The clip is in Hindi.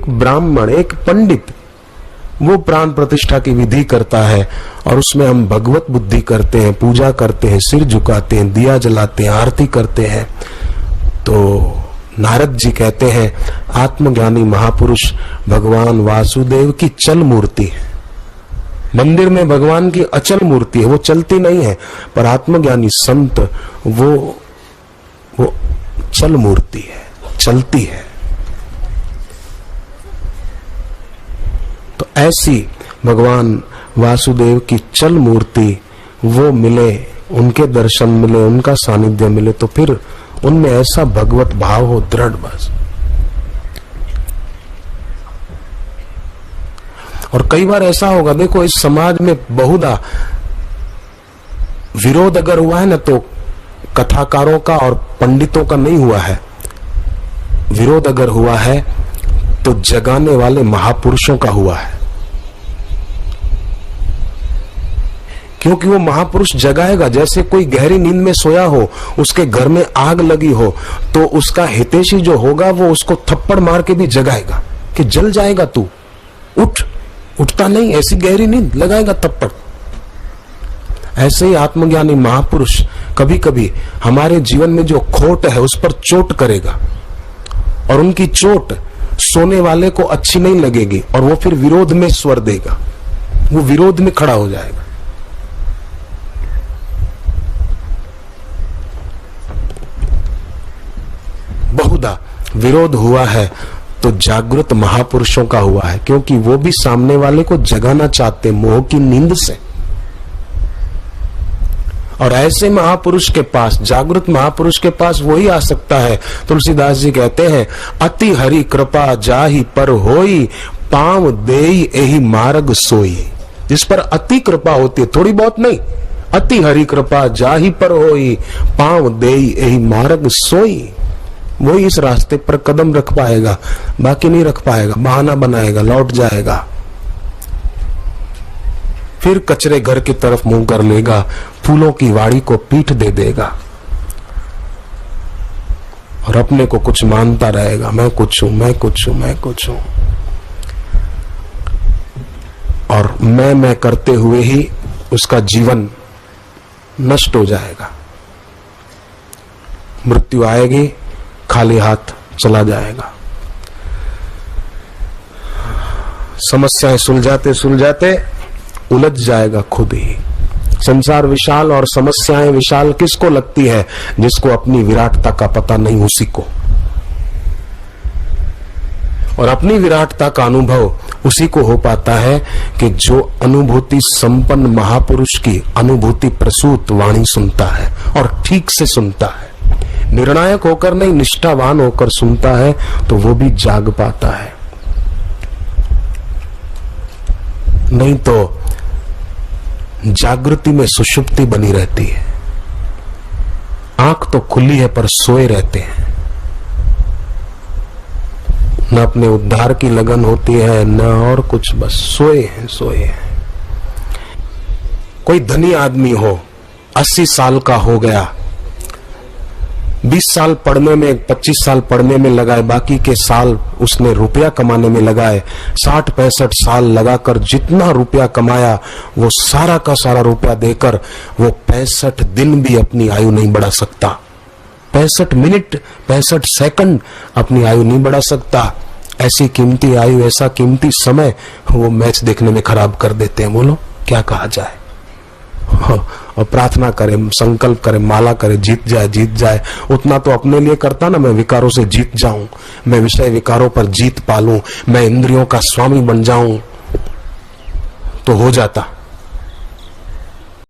एक ब्राह्मण, एक पंडित, वो प्राण प्रतिष्ठा की विधि करता है और उसमें हम भगवत बुद्धि करते हैं, पूजा करते हैं, सिर झुकाते हैं, दिया जलाते हैं, आरती करते हैं। तो नारद जी कहते हैं आत्मज्ञानी महापुरुष भगवान वासुदेव की चल मूर्ति है। मंदिर में भगवान की अचल मूर्ति है, वो चलती नहीं है, पर आत्मज्ञानी संत वो चल मूर्ति है, चलती है। तो ऐसी भगवान वासुदेव की चल मूर्ति वो मिले, उनके दर्शन मिले, उनका सानिध्य मिले, तो फिर उनमें ऐसा भगवत भाव हो दृढ़ बस। और कई बार ऐसा होगा, देखो इस समाज में बहुधा विरोध अगर हुआ है ना, तो कथाकारों का और पंडितों का नहीं हुआ है। विरोध अगर हुआ है तो जगाने वाले महापुरुषों का हुआ है, क्योंकि वो महापुरुष जगाएगा। जैसे कोई गहरी नींद में सोया हो, उसके घर में आग लगी हो, तो उसका हितैषी जो होगा वो उसको थप्पड़ मार के भी जगाएगा कि जल जाएगा तू, उठ। उठता नहीं, ऐसी गहरी नींद, लगाएगा थप्पड़। ऐसे ही आत्मज्ञानी महापुरुष कभी कभी हमारे जीवन में जो खोट है उस पर चोट करेगा, और उनकी चोट सोने वाले को अच्छी नहीं लगेगी, और वो फिर विरोध में स्वर देगा, वो विरोध में खड़ा हो जाएगा। बहुधा विरोध हुआ है तो जागृत महापुरुषों का हुआ है, क्योंकि वो भी सामने वाले को जगाना चाहते मोह की नींद से। और ऐसे महापुरुष के पास, जागृत महापुरुष के पास वही आ सकता है। तुलसीदास जी कहते हैं अति हरि कृपा जाहि पर होई, पांव देई एहि मार्ग सोई। जिस पर अति कृपा होती है, थोड़ी बहुत नहीं, अति हरि कृपा जाहि पर होई, पांव देई एहि मार्ग सोई। वही इस रास्ते पर कदम रख पाएगा, बाकी नहीं रख पाएगा, बहाना बनाएगा, लौट जाएगा, फिर कचरे घर की तरफ मुंह कर लेगा, फूलों की वाड़ी को पीठ दे देगा और अपने को कुछ मानता रहेगा, मैं कुछ हूं, मैं कुछ हूं, मैं कुछ हूं। और मैं करते हुए ही उसका जीवन नष्ट हो जाएगा। मृत्यु आएगी, खाली हाथ चला जाएगा। समस्याएं सुलझाते सुलझाते उलझ जाएगा खुद ही। संसार विशाल और समस्याएं विशाल किसको लगती है? जिसको अपनी विराटता का पता नहीं, उसी को। और अपनी विराटता का अनुभव उसी को हो पाता है कि जो अनुभूति संपन्न महापुरुष की अनुभूति प्रसूत वाणी सुनता है, और ठीक से सुनता है, निर्णायक होकर नहीं, निष्ठावान होकर सुनता है, तो वो भी जाग पाता है। नहीं तो जागृति में सुषुप्ति बनी रहती है, आंख तो खुली है पर सोए रहते हैं, न अपने उद्धार की लगन होती है न और कुछ, बस सोए हैं, सोए हैं। कोई धनी आदमी हो, 80 साल का हो गया, 20 साल पढ़ने में, 25 साल पढ़ने में लगाए, बाकी के साल उसने रुपया कमाने में लगाए, 60-65 साल लगाकर जितना रुपया कमाया वो सारा का सारा रुपया देकर वो 65 दिन भी अपनी आयु नहीं बढ़ा सकता, 65 मिनट 65 सेकंड अपनी आयु नहीं बढ़ा सकता। ऐसी कीमती आयु, ऐसा कीमती समय वो मैच देखने में खराब कर देते हैं। बोलो क्या कहा जाए? और प्रार्थना करे, संकल्प करे, माला करे, जीत जाए, जीत जाए। उतना तो अपने लिए करता ना, मैं विकारों से जीत जाऊं, मैं विषय विकारों पर जीत पालूं, मैं इंद्रियों का स्वामी बन जाऊं, तो हो जाता।